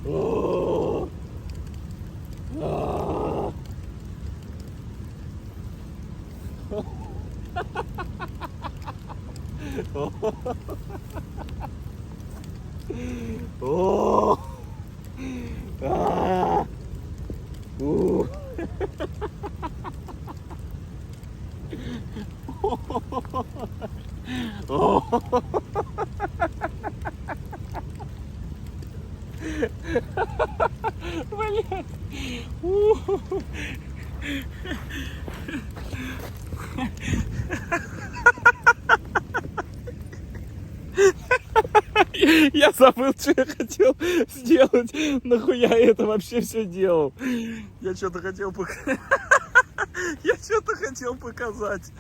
О! А! О! А! У! О! Блядь! У! Я забыл, что я хотел сделать. Нахуя я это вообще все делал? Я что-то хотел показать. Я что-то хотел показать.